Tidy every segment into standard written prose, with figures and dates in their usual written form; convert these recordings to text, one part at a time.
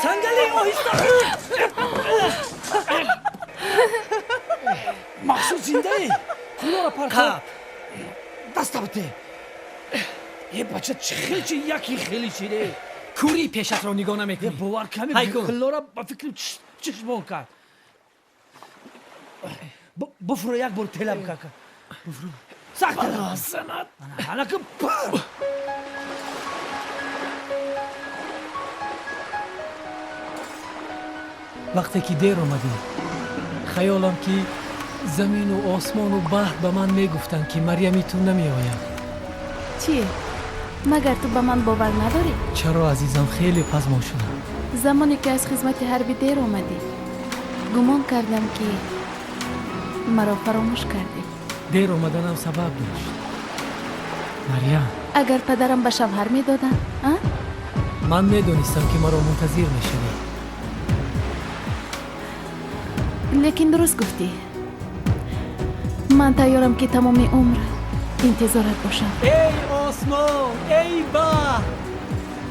Sangali ohista. Mahsud zindayi. Kulora parka. Dastavte. Ye bacha chkhilchi yaki khilichide. کوری پیشت رو نگاه نمیکنی. باور کمی هایکو. کلورا با فکرم چشم کرد. بفرو یک بار تلم کاکا. بفرو. سخت تلم. سنت. حالا که پر. وقتی که دیر اومدی خیالم که زمین و آسمان و بحر به من میگفتن که مریمی تو نمی آید. چیه؟ مگر تو به من باور نداری؟ چرا عزیزم خیلی پزما شدم. زمانی که از خدمت حربی دیر اومدی گمان کردم که مرا فراموش کردی. دیر اومدنم سبب داشت. مریم، اگر پدرم به شوهر می دادن من میدونستم که مرا منتظر میشدی. لیکن درست گفتی. من تیارم که تمام عمر انتظارت باشم. ای آسمان، ای بحر،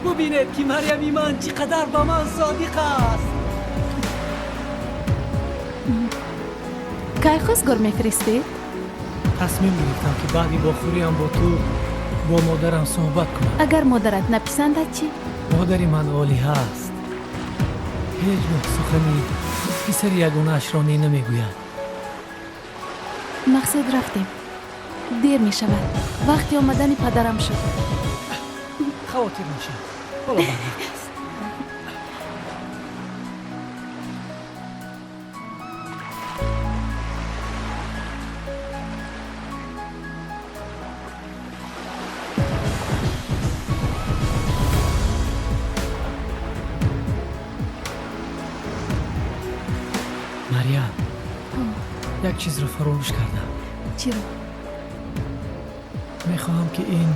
ببینید که مریم من چقدر با من صادق است. کی خواستگار میفرستی؟ تصمیم گرفتم که بعدی با خوریم با تو با مادرم صحبت کنم. اگر مادرت نپسندد چی؟ مادری من عالی هست. هیچ نوع سخنی پسر یگانه اش را نمیگوید. مقصد رفتیم. دیر می شود. وقتی آمدن پدرم شد. خواطر میشه. حالا برگرد. مریم، یک چیز رو فراموش کردم. چی رو؟ میخواهم که این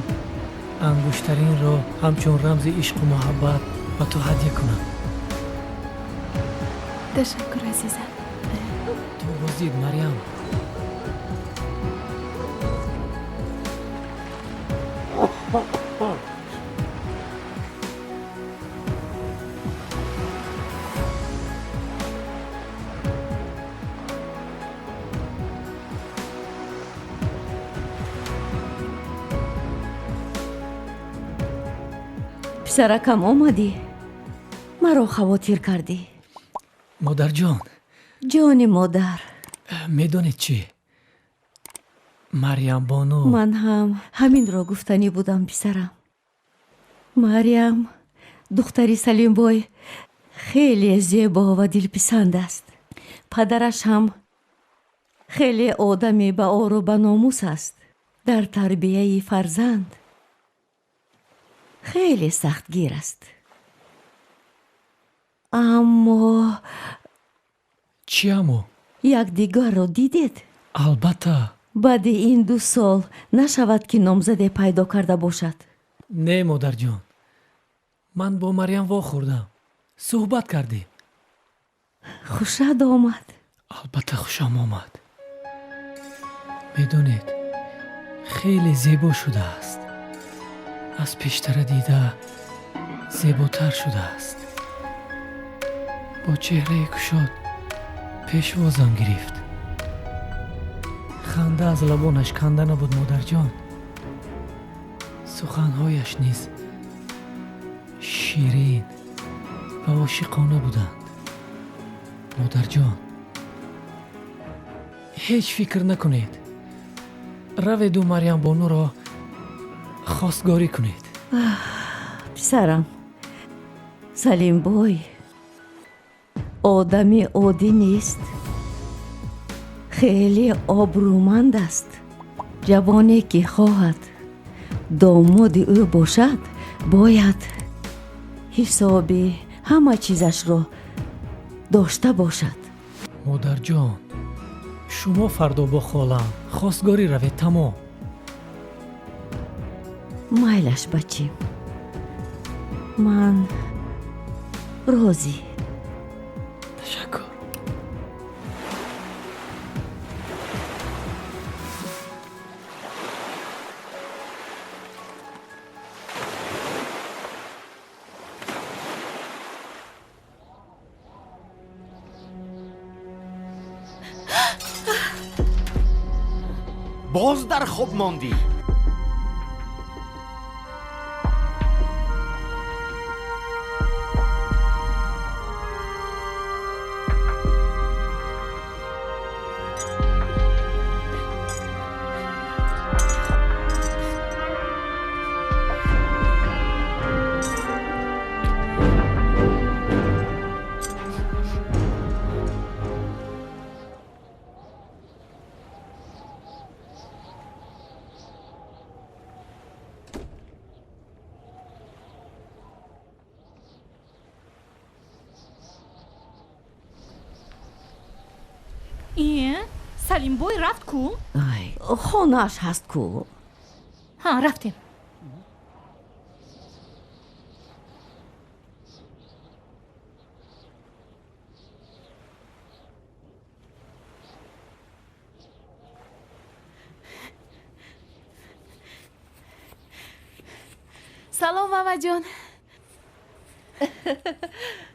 انگشترین را همچون رمز عشق و محبت به تو هدیه کنم. تشکر عزیزم. تو بازدید مریم. پسرکم آمدی؟ مرا خواطر کردی. مادر جان، جان مادر، میدونید چی؟ مریم بانو. من هم همین را گفتنی بودم پسرم. مریم دختری سلیم بای خیلی زیبا و دلپسند است. پدرش هم خیلی آدمی با آر و با ناموس است. در تربیه فرزند خیلی سختگیر است. اما چی امو؟ یک دیگر را دیدید؟ البته. بعد این 2 سال نشود که نامزد پیدا کرده باشد. نه مادر جان، من با مریم واخوردم، صحبت کردیم. خوشت آمد؟ البته خوشم آمد. میدونید خیلی زیبا شده است. از پیشتر دیده زیباتر شده است. با چهره کشاد پیشوازم گرفت. خنده از لبانش کنده نبود مادر جان. سخنهایش نیز شیرین و عاشقانه بودند. مادر جان، هیچ فکر نکنید. روید و مریم بانو را خواستگاری کنید. پسرم، سلیم بای آدمی عادی نیست. خیلی آبرومند است. جوانی که خواهد داماد او باشد باید حسابی همه چیزش را داشته باشد. مادر جان، شما فردا با خالم خواستگاری روید. تمام. مایلش بچیم، من راضی. تشکر. باز در خواب ماندی. سلیم بوی رفت کو؟ خونه‌اش هست کو. ها رفتیم. سلام ماما جان.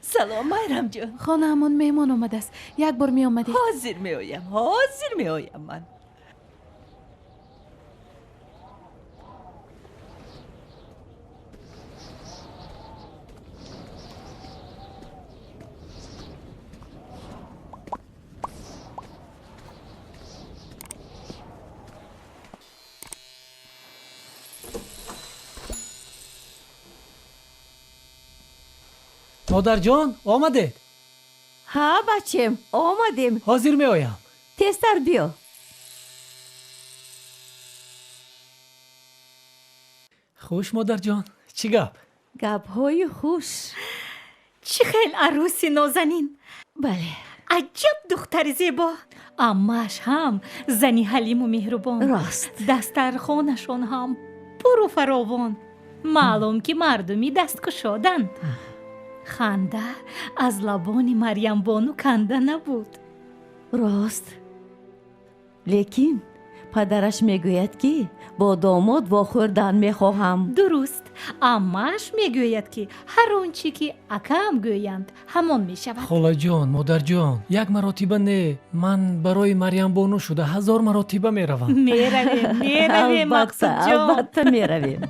سلام مایرم جان. خانه همون مهمان اومده است. یک بار می اومدی. حاضر می آیم من. مادرجان آمده. ها بچم آمدیم. حاضر می آیم. تستر بیا. خوش مادرجان، چی گپ؟ گپ های خوش. چی خیل عروسی نازنین. بله. عجب دختر زیبا. اماش هم زنی حلیم و مهربان. راست. دسترخوانشون هم پر و فراوان. معلوم که مردمی دستگشادند. خنده از لبان مریم بانو کنده نبود. راست. لیکن پدرش میگوید که با داماد واخوردن میخواهم. درست. اماش میگوید که هر آنچه که اکم گویند همان میشود. خاله جان، مادر جان، یک مرتبه نه، من برای مریم بانو شده 1000 مرتبه میروم. میرویم مقصود جان. البته میرویم.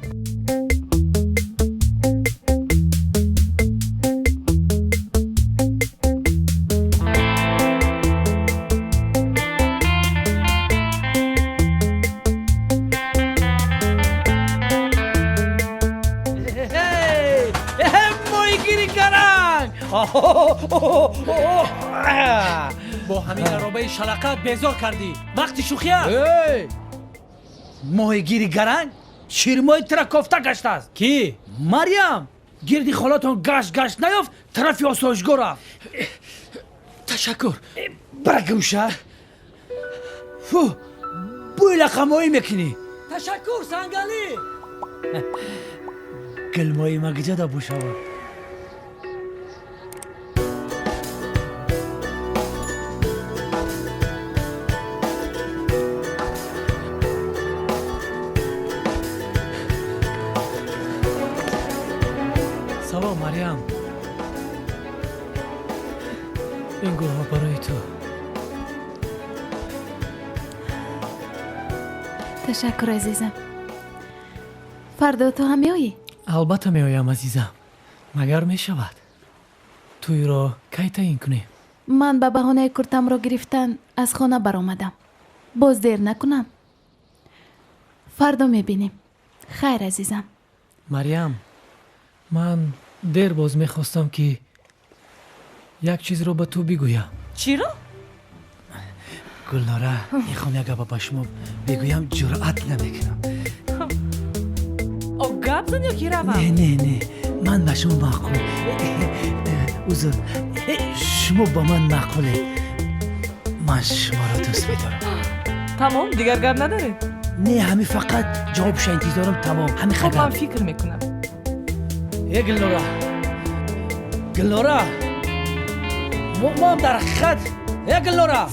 با همین عربه شلقت بیزار کردی. وقتی شوخی است. ماهیگیری گرنگ شیرمای ترا کافته گشته است. کی؟ مریم گردی خالاتون گشت نیافت طرفی آسایشگاه رفت. تشکر. برگوشه فو بوی لقمایی میکنی. تشکر سنگالی. گلمایی مگجه دا بوشوا. سلام مریم. این گلها برای تو. تشکر عزیزم. فردا تو هم میایی؟ البته میایم عزیزم. مگر میشود توی را کی تعیین کنی؟ من به بهانه کرتم را گرفتن از خانه برآمدم. باز دیر نکنم. فردا میبینیم. خیر عزیزم. مریم، من دیر باز میخواستم که یک چیز رو به تو بگویم. چی رو؟ گلناره میخوام یک گپ به شما بگویم جرأت نمیکنم. او گپ زن یا کی روم؟ نه من به شما معقول. اوزر شما با من معقوله. من شما را دوست میدارم. تمام دیگر گپ نداره. نه همین فقط جوابش انتظارم. تمام همین خب خبر. من فکر میکنم. گلناره ما هم در خط. گلناره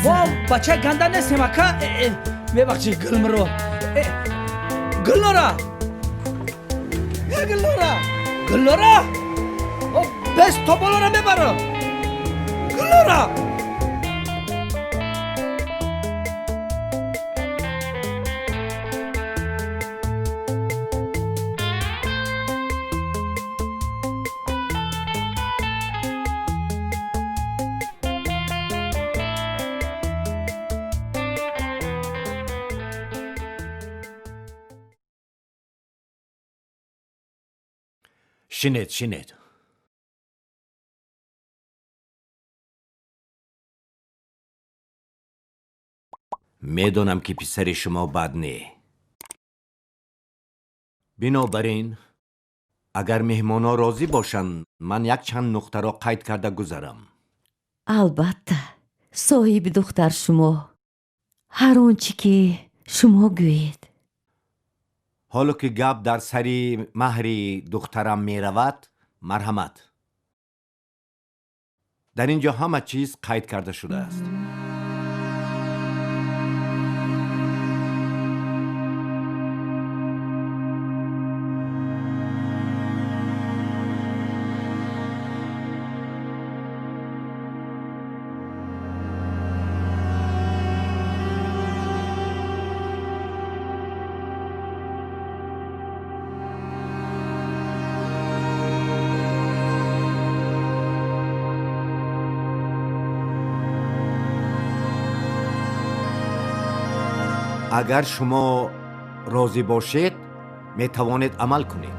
ما بچه گنده نیستیم اکا. میبخشی گلمرو. گلناره بس تو بالا را میبرم. گلناره شنید میدونم که پسر شما بد نه. بنابراین اگر مهمانا راضی باشن من یک چند نقطه را قید کرده گذرم. البته صاحب دختر شما هر آنچه که شما گویید. حالا که گپ در سری مهری دخترم می رود، مرحمت. در اینجا همه چیز قید کرده شده است. اگر شما راضی باشید می توانید عمل کنید.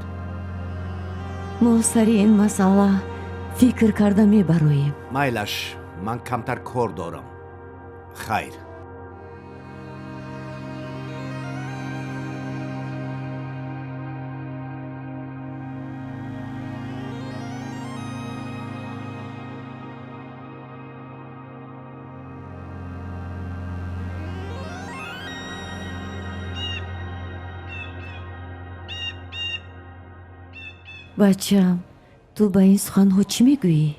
ما سر این مسئله فکر کرده می برویم. میلش من کمتر کار دارم. خیر. بچم تو با این سخنها چی میگویی؟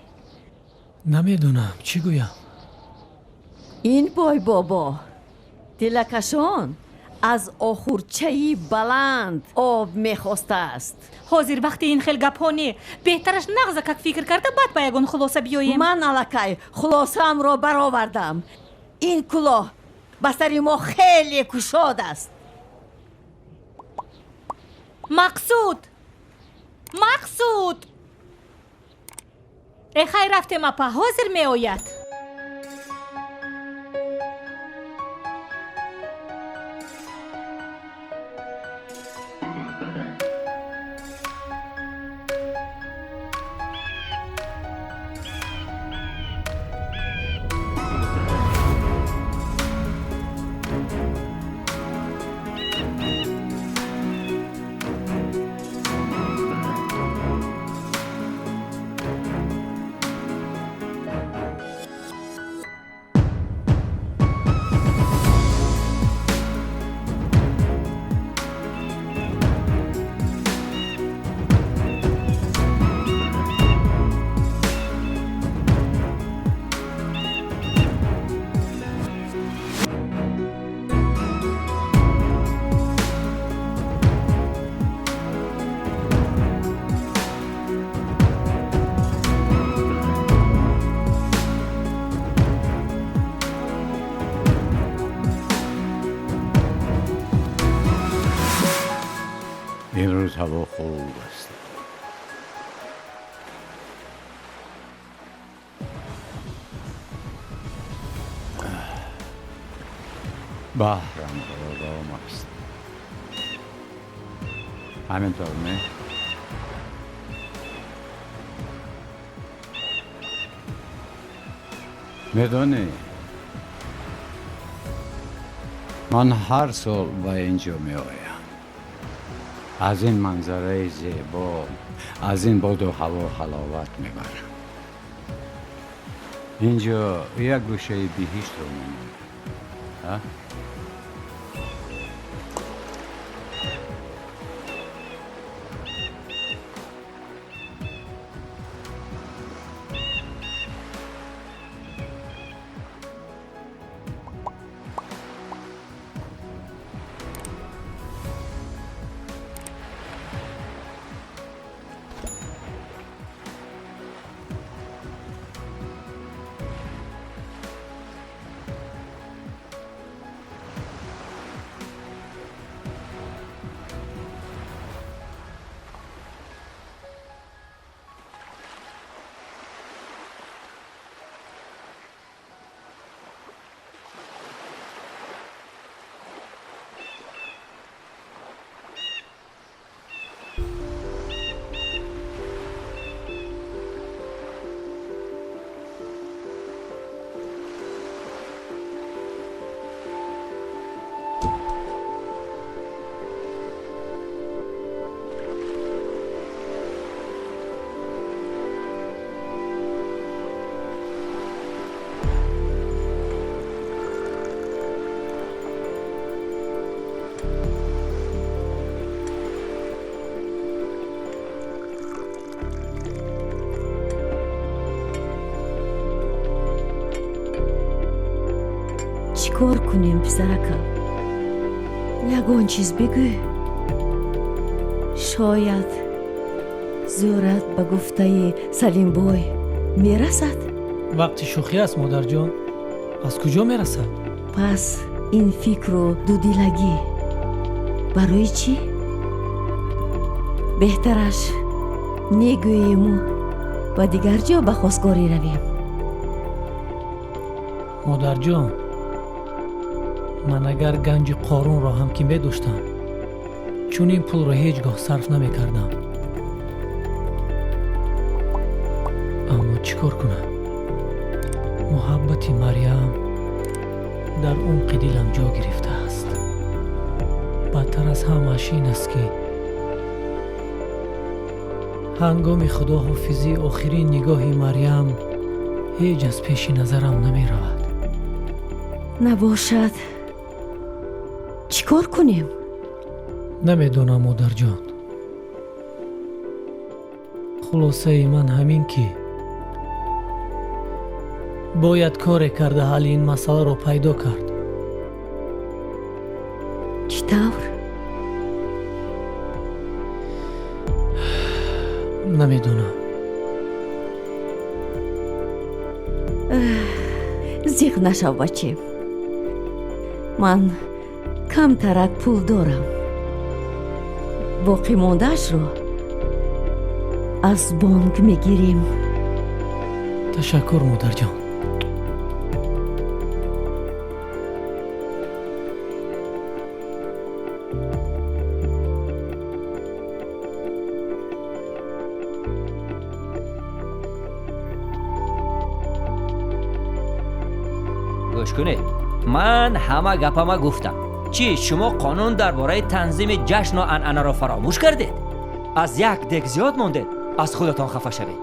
نمیدونم چی گویم. این بای بابا دلکشان از آخورچهی بلند آب میخواسته است. حاضر وقتی این خیلی گپانه بهترش نغزه که فکر کرده بعد با یگون خلاصه بیاییم. من علکی خلاصه ام را برآوردم. این کلاه به سر ما خیلی کشاد است. مقصود ای خیر رفته مپا حاضر می آید. این روز هوا خوب است. بحرم آرام است. همینطور نه؟ میدونی من هر سال به اینجا می آیم. از این منظره زیبا، از این باد و هوا حلاوت میبرم. اینجا یک گوشه بهشت رو میمونم. кунем писаракам? ягон чиз бигӯ. шояд зӯрат ба гуфтаи Салимбой мерасад. вақти шӯхӣ аст модарҷон. аз куҷо мерасад? пас ин фикру дудилагӣ барои чӣ? беҳтараш негӯему ва дигар ҷо ба хостгорӣ равем. модарҷон, ман агар ганҷи қорунро ҳам ки медоштам, чунин пулро ҳеҷ гоҳ сарф намекардам. аммо чӣ кор кунам? муҳаббати Марьям дар умқи дилам ҷо гирифтааст. бадтар аз ҳамааш ин аст ки ҳангоми худоҳофизӣ охирин нигоҳи Марьям ҳеҷ аз пеши назарам намеравад. набошад чӣ кор кунем? намедонам модарҷон. хулосаи ман ҳамин ки бояд коре карда ҳалли ин масъаларо пайдо кард. чӣ тавр? намедонам. зиқ нашав бачем. ман камтарак пул дорам. боқӣ мондаашро аз бонк мегирем. ташаккур модарҷон. гӯш кунед, ман ҳама гапама гуфтам. чӣ шумо қонун дар бораи танзими ҷашну анъанаро фаромӯш кардед? аз як дек зиёд мондед аз худатон хафа шавед.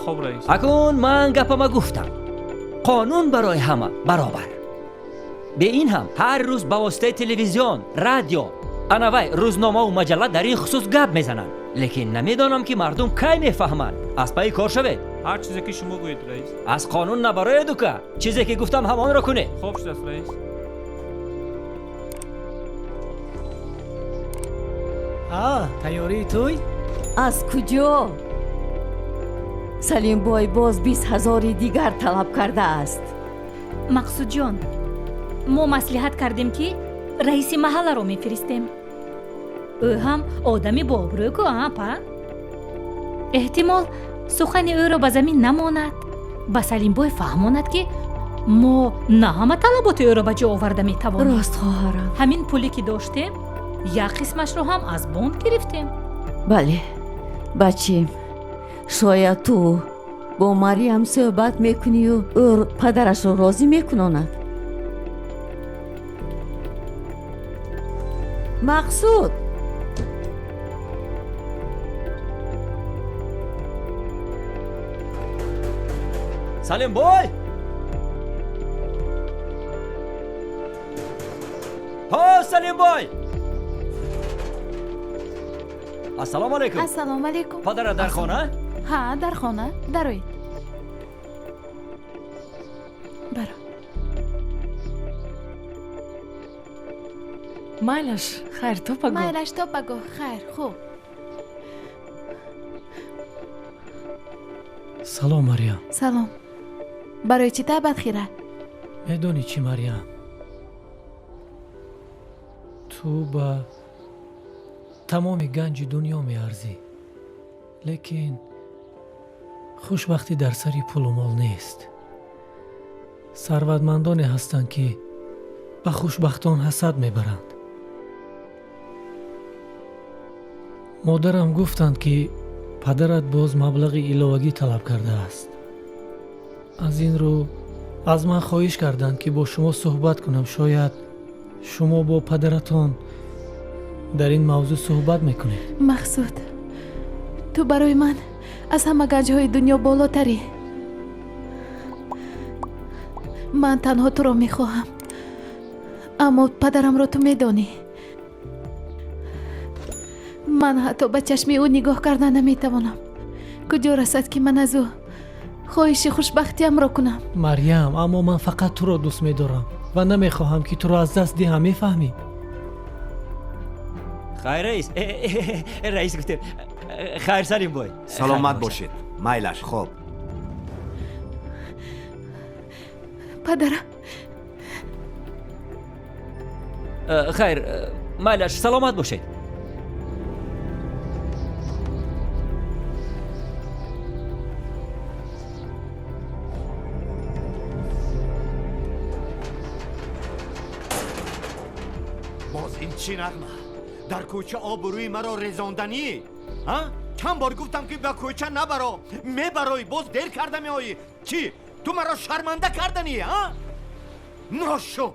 хуб раис. акун ман гапама гуфтам. қонун барои ҳама баробар. бе ин ҳам ҳар рӯз ба воситаи телевизион, радио, анавай рӯзномаву маҷалла дар ин хусус гап мезананд. лекин намедонам ки мардум кай мефаҳманд. аз пайи кор шавед. ҳар чизе ки шумо гӯед раис. аз қонун набароеду ка чизе ки гуфтам ҳамонро кунед. хуб шудааст раис. тайёрии тӯй? аз куҷо? Салимбой боз 20,000 дигар талаб кардааст. мақсудҷон, мо маслиҳат кардем ки раиси маҳалларо мефиристем. ӯ ҳам одами бообрӯку па? эҳтимол сухани ӯро ба замин намонад. ба Салимбой фаҳмонад ки мо на ҳама талаботи ӯро ба ҷо оварда метавонем. рост хоҳарам. ҳамин пуле ки доштем, як қисмашро ҳам аз бонд гирифтем. бале бачем, шояд ту бо Марьям суҳбат мекунию ӯ падарашро розӣ мекунонад. мақсуд, Салимбой! ҳо Салимбой! ассалому алайкум. ассалому алайкум. падарат дар хона? ҳа, дар хона. дароед. баро. майлаш хайр топаго. майлаш топаго. хайр, хуб. салом Марьям. салом. барои чӣ таъбат хира? медонӣ чӣ Марьям? ту ба тамоми ганҷи дунё меарзӣ. лекин хушбахтӣ дар сари пулу мол нест. сарватмандоне ҳастанд ки ба хушбахтон ҳасад мебаранд. модарам гуфтанд ки падарат боз маблағи иловагӣ талаб кардааст. аз ин рӯ аз ман хоҳиш карданд ки бо шумо суҳбат кунам. шояд шумо бо падаратон дар ин мавзӯъ суҳбат мекунед. мақсуд, ту барои ман аз ҳама ганҷҳои дунё болотарӣ. ман танҳо туро мехоҳам. аммо падарамро ту медонӣ. ман ҳатто ба чашми ӯ нигоҳ карда наметавонам. куҷо расад ки ман аз ӯ хоҳиши хушбахтиамро кунам. Марьям, аммо ман фақат туро дӯст медорам. و نمیخواهم که تو را از دست دهم. میفهمی؟ خیر رئیس. رئیس گفتم خیر سلیم بای. سلامت باشید. مایلش خوب. پدرم خیر مایلش سلامت باشید. باز این چی نغمه؟ در کوچه آبروی مرا رزاندنی؟ ها؟ چند بار گفتم که به کوچه نبرو. میبروی باز دیر کرده میایی. چی؟ تو مرا شرمنده کردنی ها؟ ناشکر.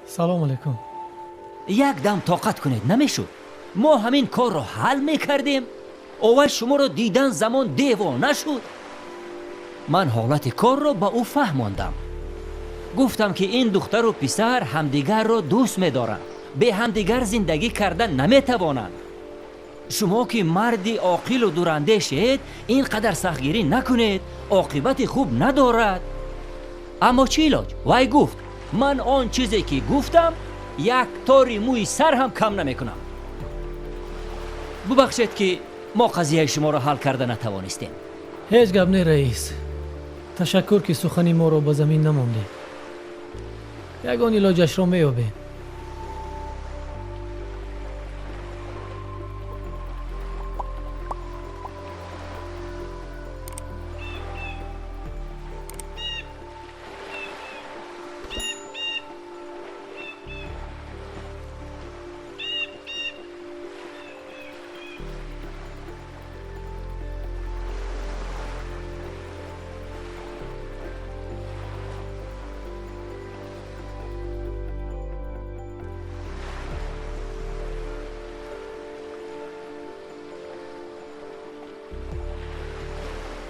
سلام علیکم. یک دم طاقت کنید نمیشد. ما همین کار رو حل میکردیم. اول شما رو دیدن زمان دیوانه شد. من حالت کار رو با او فهماندم. گفتم که این دختر و پسر همدیگر رو دوست می‌دارند. به همدیگر زندگی کردن نمیتوانند. شما که مردی عاقل و دوراندیشید اینقدر سختگیری نکنید. عاقبت خوب ندارد. اما چی علاج؟ وای گفت من آن چیزی که گفتم یک تاری موی سر هم کم نمیکنم. ببخشید که ما قضیه شما را حل کرده نتوانستیم. هیچ گپ نه رئیس. تشکر که سخنی ما رو با زمین نمانده. یگان علاجش رو میابیم.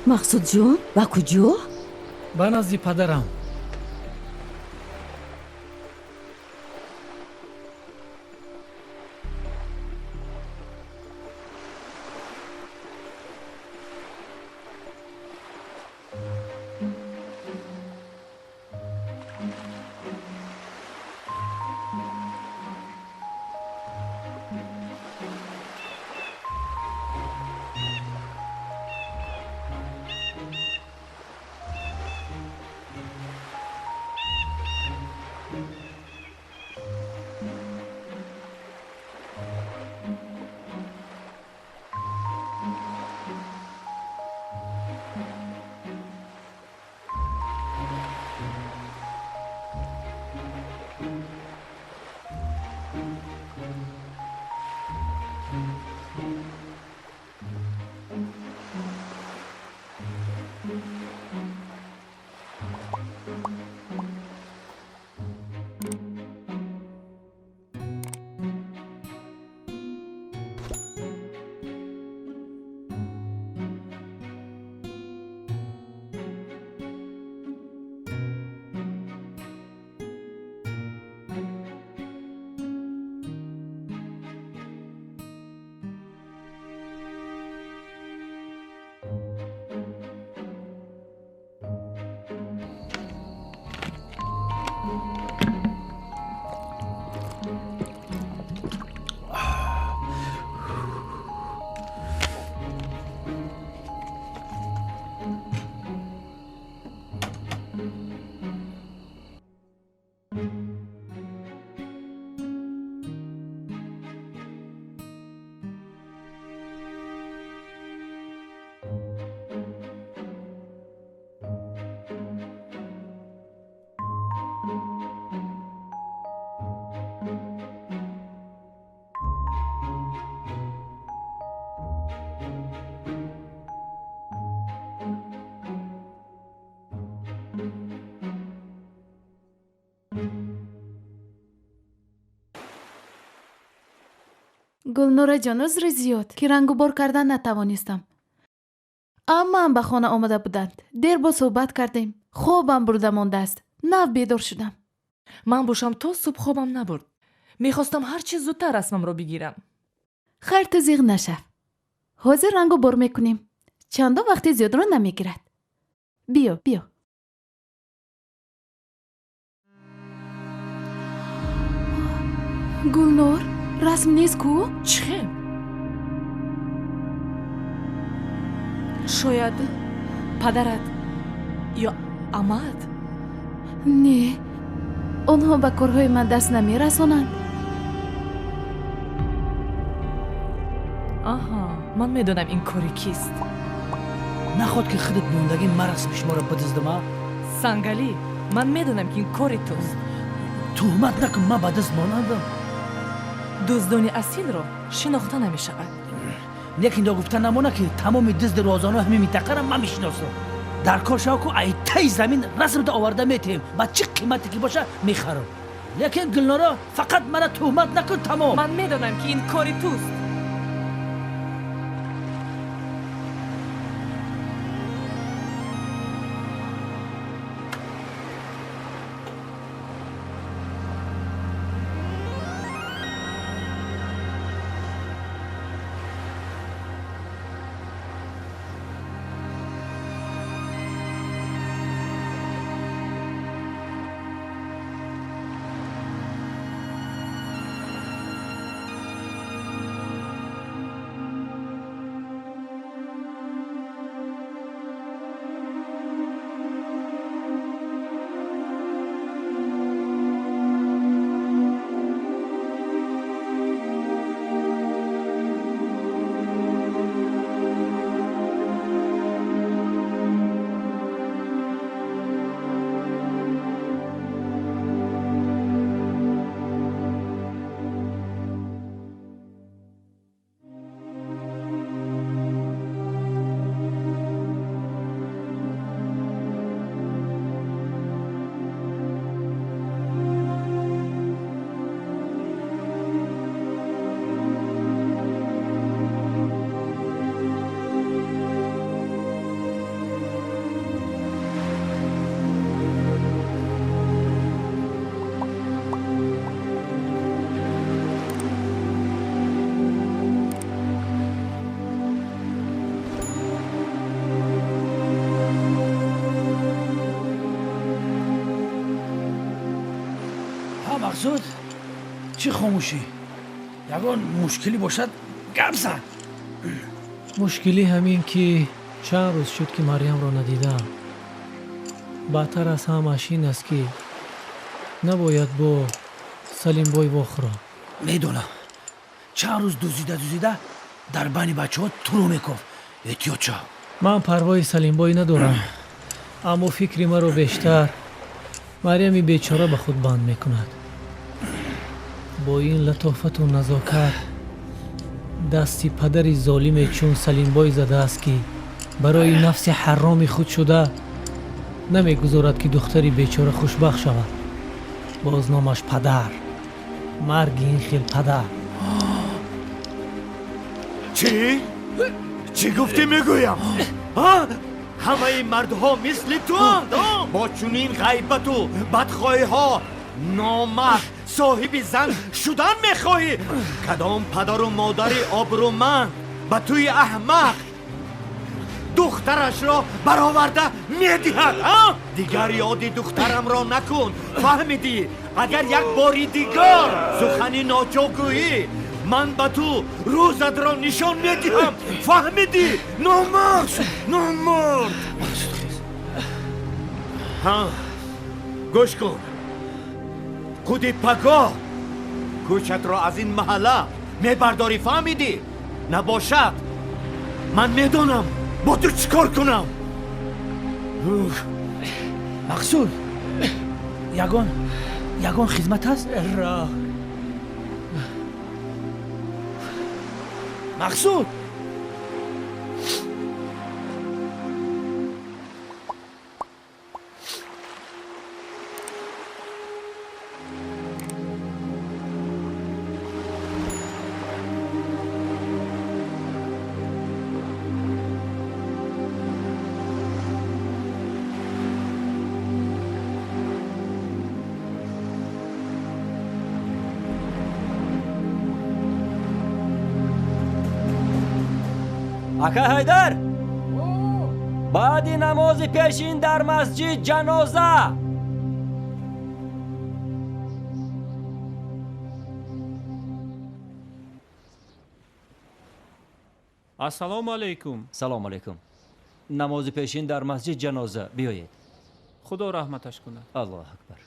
مقصود جون با کجا؟ به نزد پدرم. گلنوره جان عذر زیاد که رنگ و بار کردن نتوانستم. اما هم به خانه آمده بودند. دیر با صحبت کردیم. خوابم برده مانده است. нав бедор шудам. ман бошам то субҳ хобам набурд. мехостам ҳарчи зудтар расмамро бигирам. хайр ту зиғ нашав. ҳозир рангу бор мекунем. чандо вақти зиёдро намегирад. биё. гулнор, расм нест ку? чихем? шояд падарат ё амаат? не, онҳо ба корҳои ман даст намерасонанд. аҳа, ман медонам ин кори кист. наход ки худат мондаги ман расми шуморо бадиздама. сангалӣ, ман медонам ки ин кори туст. туҳмат накун, ман ба даст монандам. дуздони асилро шинохта намешавад. лекин до гуфта намона ки тамоми дизди розонаи ҳамин минтақаро ман мешиносам. дар кор шав ку ай таи замин расмда оварда метем, ба чӣ қимате ки боша мехарам. лекин Гулноро фақат мана туҳмат накун, тамом. ман медонам ки ин кори туст. мақсуд, чӣ хомӯшӣ? ягон мушкилӣ бошад гап зан. мушкилӣ ҳамин ки чанд рӯз шуд ки марьямро надидам. баъдтар аз ҳамааш ин аст ки набояд бо Салимбой вохӯрам. медонам чанд рӯз дузида дар байни бачаҳо туро меков. эҳтиёт шав. ман парвои Салимбой надорам, аммо фикри маро бештар марьями бечора ба худ банд мекунад. бо ин латофату назокат дасти падари золиме чун Салимбой задааст ки барои нафси ҳароми худ шуда намегузорад ки духтари бечора хушбахт шавад. бозномаш падар, марги ин хел падар. чӣ гуфтӣ мегӯям? ҳамаи мардҳо мисли туанд? бо чунин ғайбату бадхоҳиҳо номард соҳиби зан шудан мехоҳӣ? кадом падару модари обрӯманд ба туи аҳмақ духтарашро бароварда медиҳад? дигар ёди духтарамро накун, фаҳмидӣ? агар як бори дигар сухани ночоқ гӯӣ, ман ба ту рӯзатро нишон медиҳам, фаҳмидӣ? номард! гӯш кун, худи пагоҳ кӯчатро аз ин маҳалла мебардорӣ, фаҳмидӣ? набошад ман медонам бо ту чӣ кор кунам. мақсуд, ягон хизмат ҳаст? мақсуд! ака ҳайдар баъди намози пешин дар масҷид ҷаноза. ассалому алайкум. салому алайкум. намози пешин дар масҷид ҷаноза. биёед. худо раҳматаш кунад. аллоҳ акбар.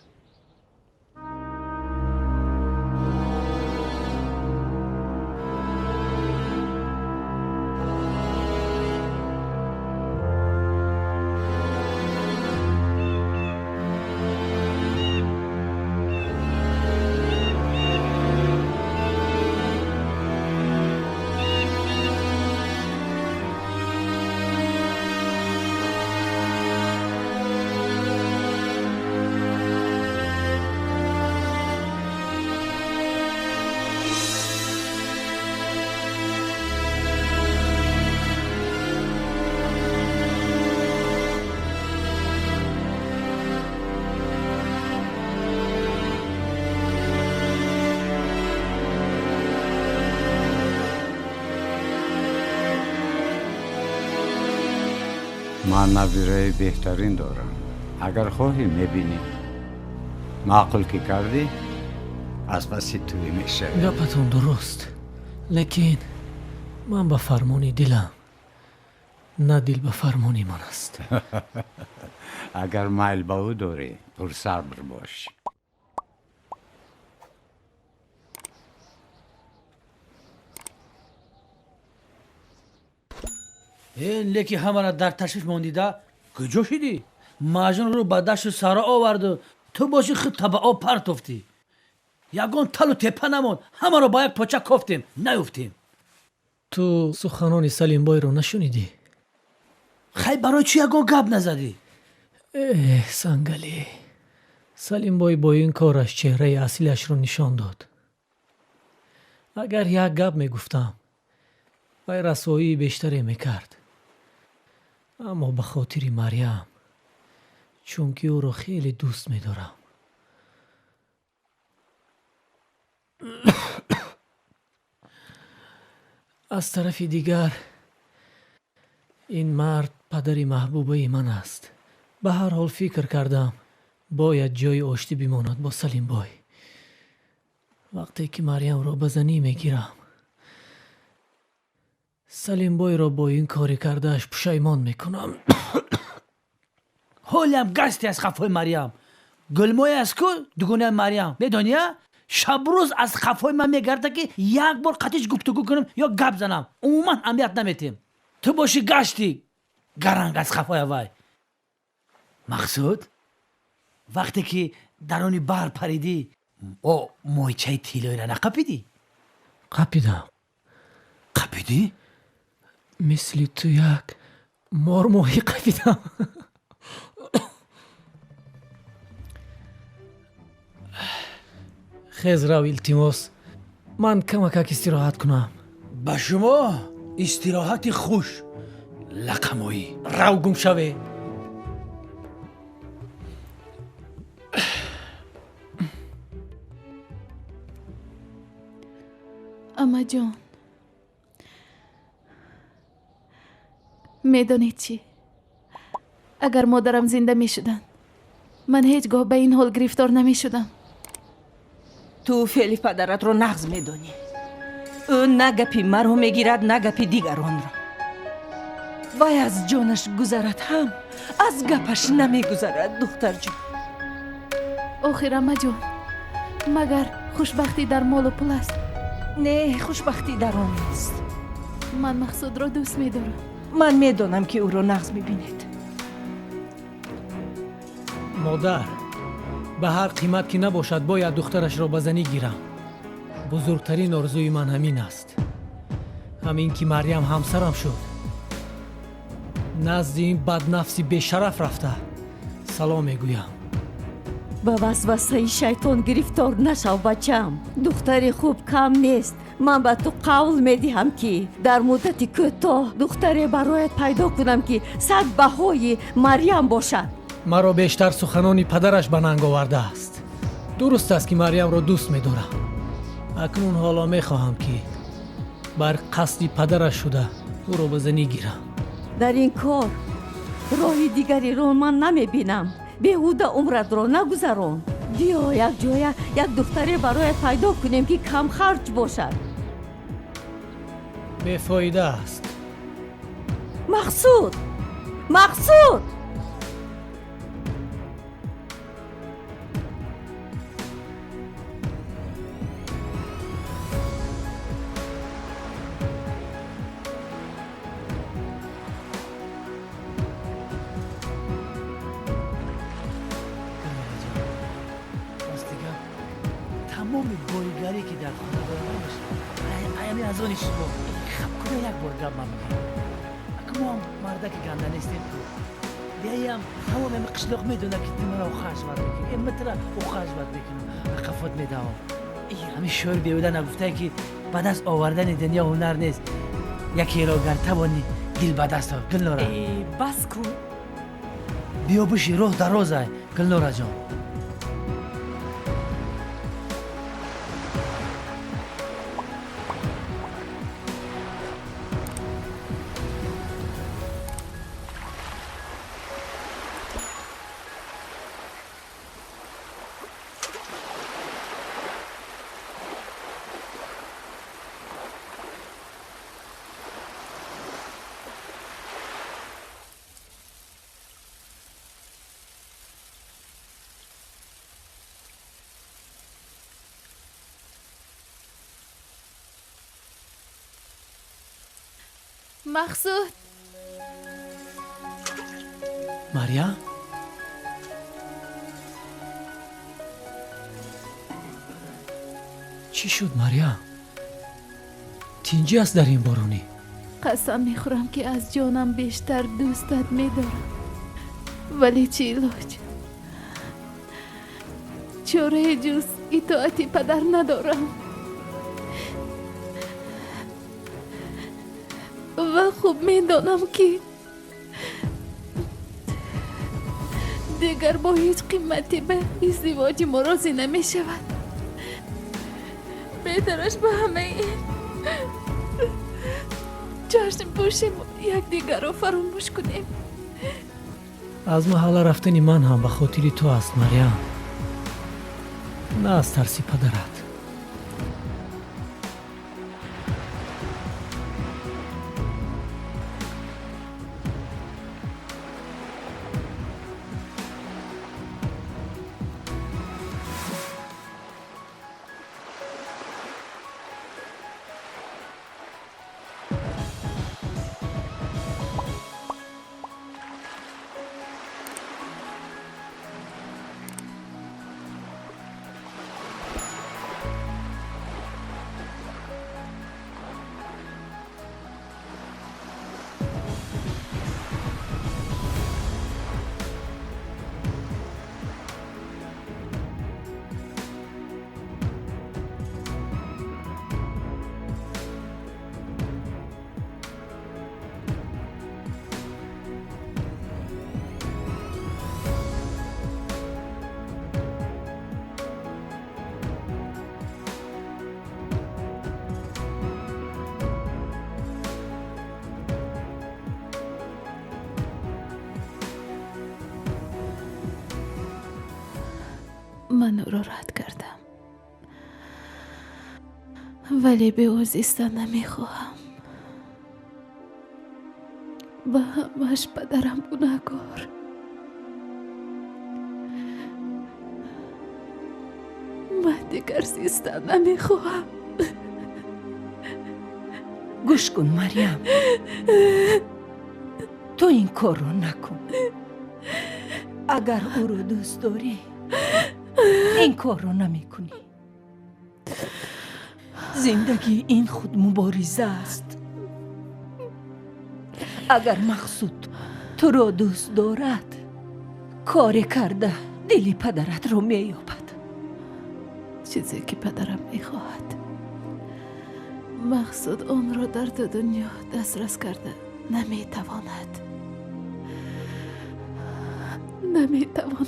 من نظیره بهترین دارم. اگر خواهی میبینی. معقول که کردی از پسی توی میشه. گپتون درست، لیکن من به فرمانی دلم، نه دل به فرمانی من است. اگر میل به او داری پرصبر باش. این لیکی همه در تشویش موندیده کجا شدی؟ ماجون رو به دشت سارا آورد و تو باشی خود تا به آب پرتفتی. یگان تل و تپه نمون، همه رو با یک پاچه کفتیم نیفتیم. تو سخنان سلیم بای رو نشنیدی؟ خیلی برای چی یگان گپ نزدی؟ سنگلی سلیم بای با این کارش چهره اصلیش رو نشان داد. اگر یک گپ میگفتم وی رسوایی بیشتری میکرد، اما به خاطر مریم، چون که او رو خیلی دوست میدارم. از طرف دیگر این مرد پدری محبوبه من است. به هر حال فکر کردم باید جای آشتی بماند با سلیم بای. وقتی که مریم را بزنی میگیرم. سلیم بای را با این کاری کردهش پشیمان میکنم. حالیم گستی از خفای مریم. گلمای از کو دگونه مریم میدونی؟ شب روز از خفای من میگرده که یک بار قطعش گفتگو کنم یا گپ زنم. عموما اهمیت نمیتیم. تو باشی گشتی گرنگ از خفای وای. مقصود وقتی که درونی بر پریدی او مویچه تیلوی را نقپیدی؟ قپیدم. قپیدی؟ مثل تو یک مرموهی قپیدم. خیز رو التماس، من کمک استراحت کنم. با شما استراحت خوش لقمایی. رو گم شوه. اما جان، میدونید چی؟ اگر مادرم زنده می شدن من هیچگاه به این حال گرفتار نمی شدم. تو فعلی پدرت رو نغز میدونی. او نه گپی مرا میگیرد نه گپی دیگران را. وای از جانش گذرد هم از گپش نمیگذرد دختر جان. آخر اما جان، مگر خوشبختی در مال و پول است؟ نه، خوشبختی در آن نیست. من مقصود را دوست میدارم. من میدونم که او رو نغز میبینید. مادر، به هر قیمت که نباشد باید دخترش را بزنی گیرم. بزرگترین آرزوی من همین است. همین که مریم همسرم شد. نزد این بدنفسی بیشرف رفته سلام میگویم. با وسوسه شیطان گرفتار نشو بچم. دختری خوب کم نیست. من به تو قول میدهم که در مدت کوتاه دختری برایت پیدا کنم که صد بهای مریم باشد. مرا بیشتر سخنانی پدرش به ننگ آورده است. درست است که مریم را دوست می‌دارم. اکنون حالا می‌خواهم که بر قصد پدرش شده اوро ба занӣ гирам. дар ин кор роҳи дигариро ман намебинам. беҳуда умратро нагузарон. биё якҷоя як духтаре бароят пайдо кунем ки камхарҷ бошад. бефоида аст. мақсуд! мақсуд! ростига тамоми боригаре ки дар хона дорам аями аз они шумо хабкуна як бор гап ман мегӯям. мо ҳам мардаки ганда нестем ку биаям ҳамон қишлоқ медона ки ту маро ухажват мекунӣ матра ухажват мекунӣ ақафот медавам. ҳамин шоир беҳуда нагуфтае ки ба даст овардани дунё ҳунар нест, якеро гар тавони дил ба даст ов. Гулнора бас кун. биёбӯши роҳ дарозай. Гулнора ҷон, мақсуд, марьям, чӣ шуд марьям? тинҷӣ аст дар ин боронӣ? қасам мехӯрам ки аз ҷонам бештар дӯстат медорам, вале чӣ илоҷ? чораи ҷуз итоати падар надорам ва хуб медонам ки дигар бо ҳеҷ қимати ба издивоҷи мо розӣ намешавад. беҳтараш ба ҳамаи ин ҷашн пӯшем, якдигарро фаромӯш кунем. аз маҳалла рафтани ман ҳам ба хотири ту аст марьям, на аз тарси падарат. من او را رد کردم، ولی به او زیستن نمیخواهم. با همش پدرم گناهکار. من دیگر زیستن نمیخواهم. گوش کن مریم، تو این کار رو نکن. اگر او رو دوست داری این کار رو نمی کنی. زندگی این خود مبارزه است. اگر مقصود تو رو دوست دارد کار کرده دلی پدرت رو می یابد. چیزی که پدرم میخواهد مقصود آن را در دو دنیا دسترس کرده نمیتواند.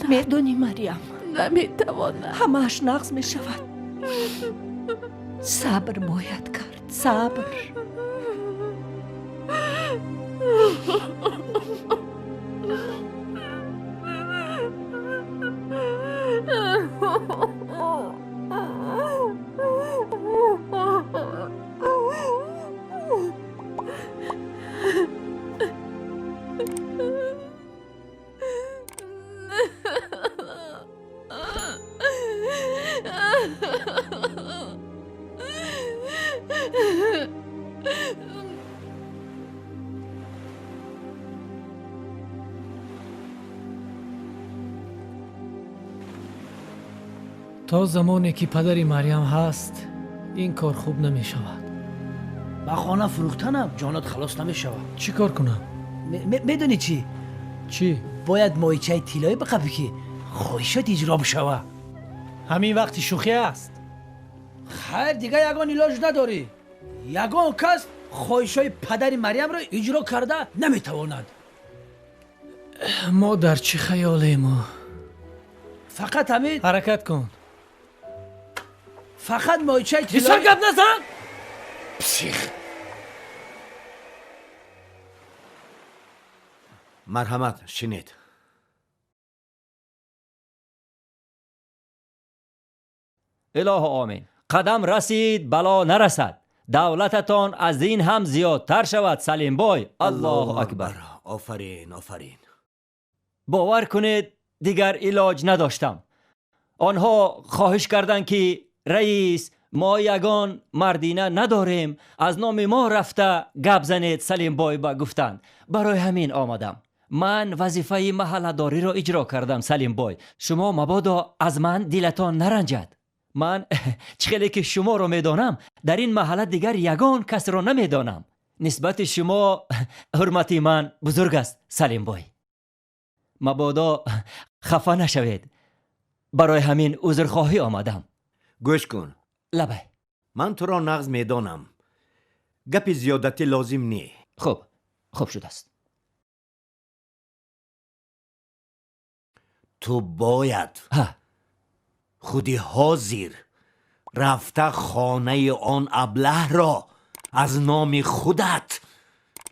میدونی مریم، نمیتواند. همه‌اش نقص می شود. صبر باید کرد، صبر. تا زمانی که پدری مریم هست این کار خوب نمی شود. با خانه فروختنم جانت خلاص نمی شود. چی کار کنم؟ میدونی چی؟ چی؟ باید مایچه طلایی بقبی که خواهشت اجرا بشوه. همین وقتی شوخی است. خیر دیگه یگان علاج نداری. یگان کس خواهشای پدر مریم را اجرا کرده نمیتواند. ما در چی خیاله ما؟ فقط همین حرکت کن. فقط مایچه بسیار طلایی گپ نزن. پسیخ. مرحمت شنید. اله آمین. قدم رسید بلا نرسد. دولتتان از این هم زیادتر شود سلیم بای. الله اکبر. آفرین آفرین. باور کنید دیگر علاج نداشتم. آنها خواهش کردند که رئیس ما یگان مردینه نداریم، از نام ما رفته گپ زنید سلیم بای با گفتند. برای همین آمدم. من وظیفه محله‌داری را اجرا کردم سلیم بای. شما مبادا از من دلتان نرنجد. من چخیلی که شما را میدانم در این محله دیگر یگان کس را نمیدانم. نسبت شما حرمتی من بزرگ است سلیم بای. مبادا خفه نشوید. برای همین عذرخواهی آمدم. گوش کن. لبه. من تو را نغز میدانم. گپ زیادتی لازم نی. خوب شده است. تو باید خودی حاضر رفته خانه آن ابله را از نام خودت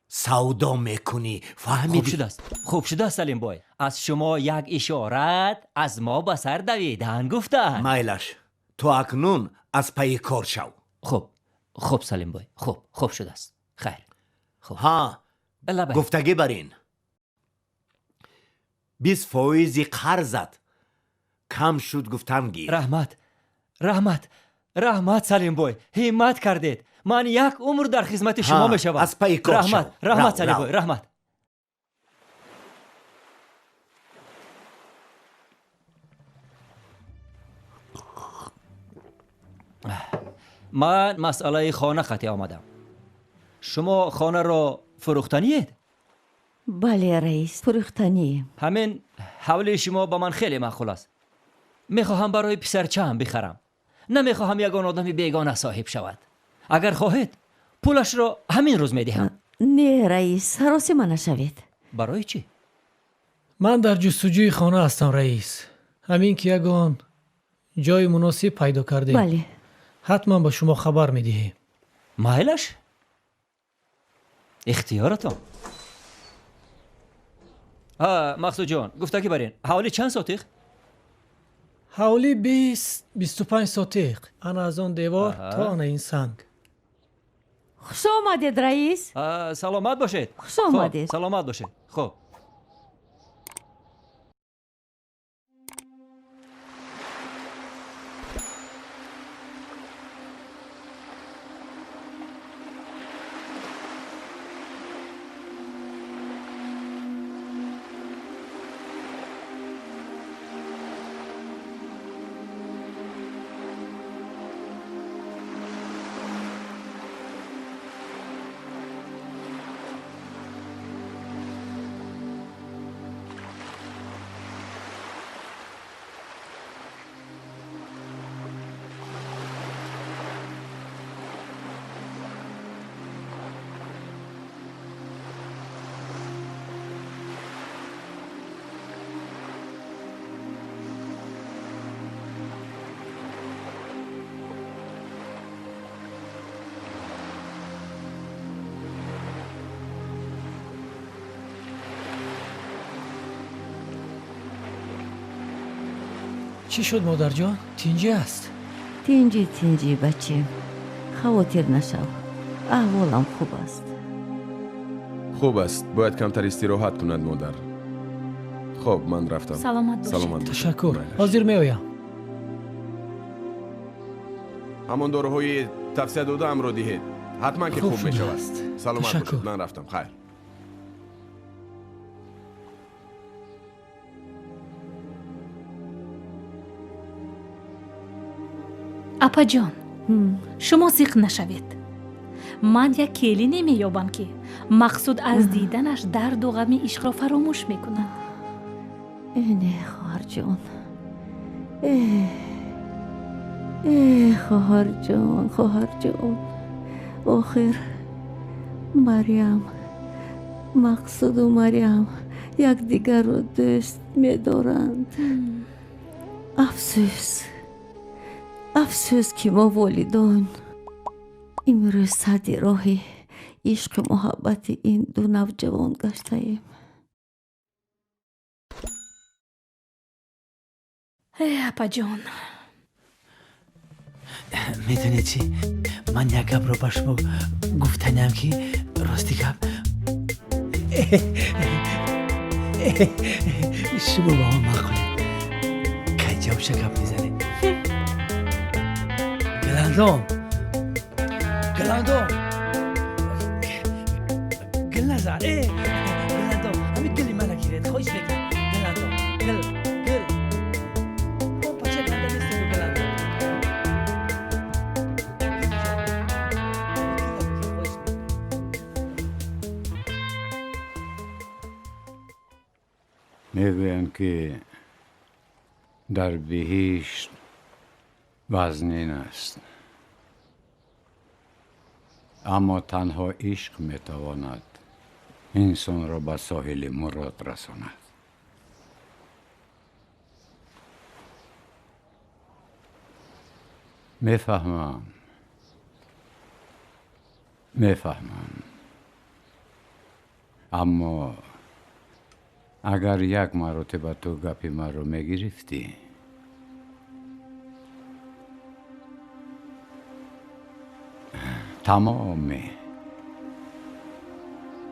سودا میکنی. فهمیدی؟ خوب شده است سلیم بای. از شما یک اشارت از ما به سر دویدن گفتن. میلش تو اکنون از پی کار شو. خوب سلیم بای. خوب شده است. خیر. ها گفتگی برین 20% قرضت کم شد گفتم گیر. رحمت سلیم بای. همت کردید. من یک عمر در خدمت شما میشوم. از پی کار شو. رحمت سلیم بای. رحمت. من مسئله خانه خطی آمدم. شما خانه را فروختنیید؟ بله رئیس، فروختنی. همین حوله شما با من خیلی معقول است. میخواهم برای پسرچم بخرم. نمیخواهم یگان آدمی بیگانه صاحب شود. اگر خواهید پولش را همین روز میدهم. نه رئیس، حراس من نشوید. برای چی؟ من در جستجوی خانه هستم رئیس. همین که یگان جای مناسب پیدا کردیم. بله. حتما با شما خبر میدهیم. مایلش؟ اختیارتان. مقصود جان گفته که برین حوالی چند ساتیق؟ حوالی 20-25 ساتیق. انا از آن دیوار تا آن این سنگ. خوش آمدید رئیس. سلامت باشید. خوش آمدید. سلامت باشید. خب چی شد مادرجان؟ تینجی است. تینجی بچه، خاطر نشو. احوالم خوب است. خوب است. باید کمتر استراحت کند مادر. خب من رفتم. سلامت باشید. تشکر. حاضر می آیم. همون داروهای توصیه داده ام رو دهید. حتما که خوب می شود. سلامت تشکر. باشید. من رفتم. خیر. اپا جان، شما سیخ نشوید. من یک کلی نمییابم که مقصود از دیدنش درد و غم عشق را فراموش میکنند. اینه خواهر جان. خواهر جان. آخر مریم، مقصود و مریم یک دیگر رو دوست می‌دارند. افسوس که ما والدان امروز صد راه عشق و محبت این دو نوجوان گشته ایم. اپا جان، میدونی چی؟ من یک گپ رو به شما گفتنیم که راستی گپ شما با من مخونید که جواب شکم میزنه. گلندام گل نزن. گلندام همین گلی من نگیرید. خواهیش بگیر گلندام. گل اون پچه کنده نیستی تو گلندام. میگویند که در بهشت وزنین است، اما تنها عشق میتواند انسان را به ساحل مراد رساند. میفهمم اما اگر یک مرتبه تو گپی من رو میگرفتی، تمام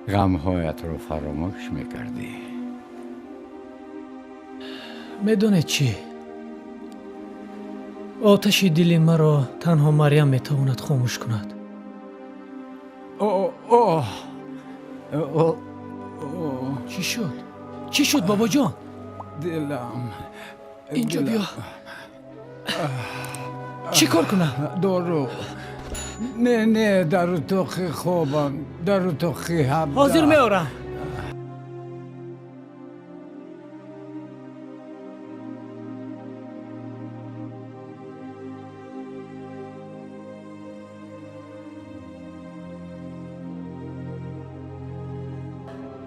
غمهایت رو فراموش میکردی. میدونید چی؟ آتش دل مرا تنها مریم میتواند خاموش کند. چی شد بابا جان؟ دلم. اینجا بیا. چی کار کنم؟ دارو. نه در اتاق خوابم، در اتاق 17. حاضر میارم.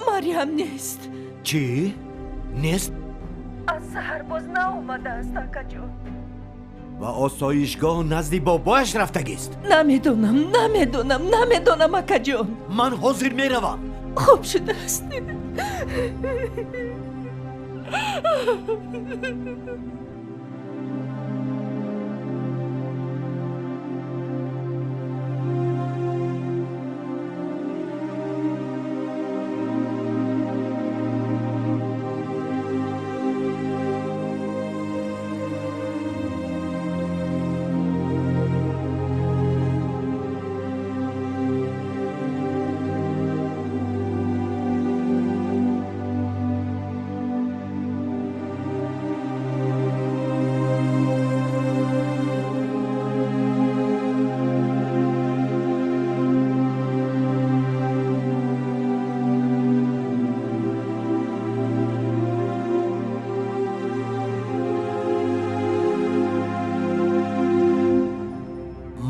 مریم نیست. چی؟ نیست؟ از سحر باز ناومده است اکا جان. و آسایشگاه نزدی بابایش رفتگیست. نمیدونم اکا جان. من حاضر میروم. خوب شده است.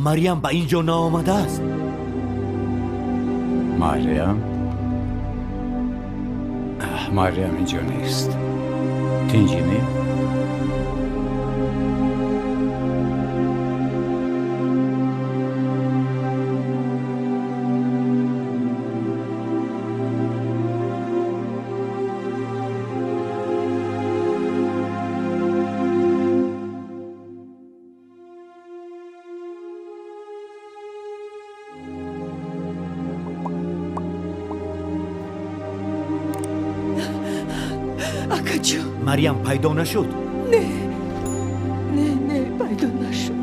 مریم به اینجا نآمده است. مریم اینجا نیست. تینجینی؟ акаҷон. مریم پیدا نشد. не пайдо нашуд.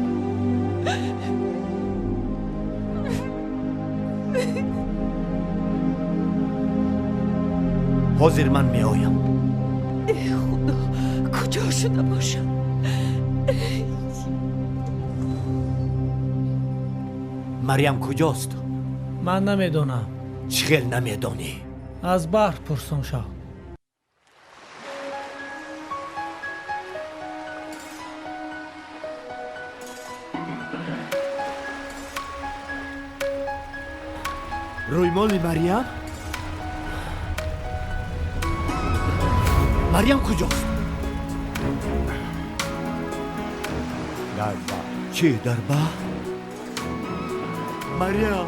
حاضر من می آیم. худо куҷо шуда бошад. مریم کجاست؟ ман намедонам. چی خیل نمیدانی؟ аз баҳр пурсон шав. رویمال مریم؟ مریم کجاست؟ در بحر. چی در بحر؟ مریم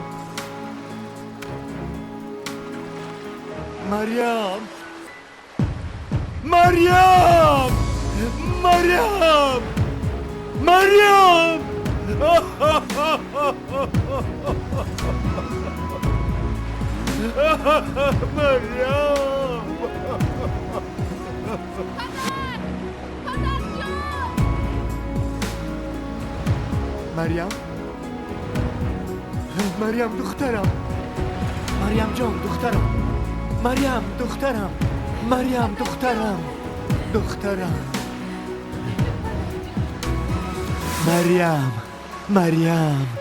مریم مریم مریم مریم مریم مریم دخترم مریم جان دخترم مریم دخترم مریم دخترم دخترم مریم مریم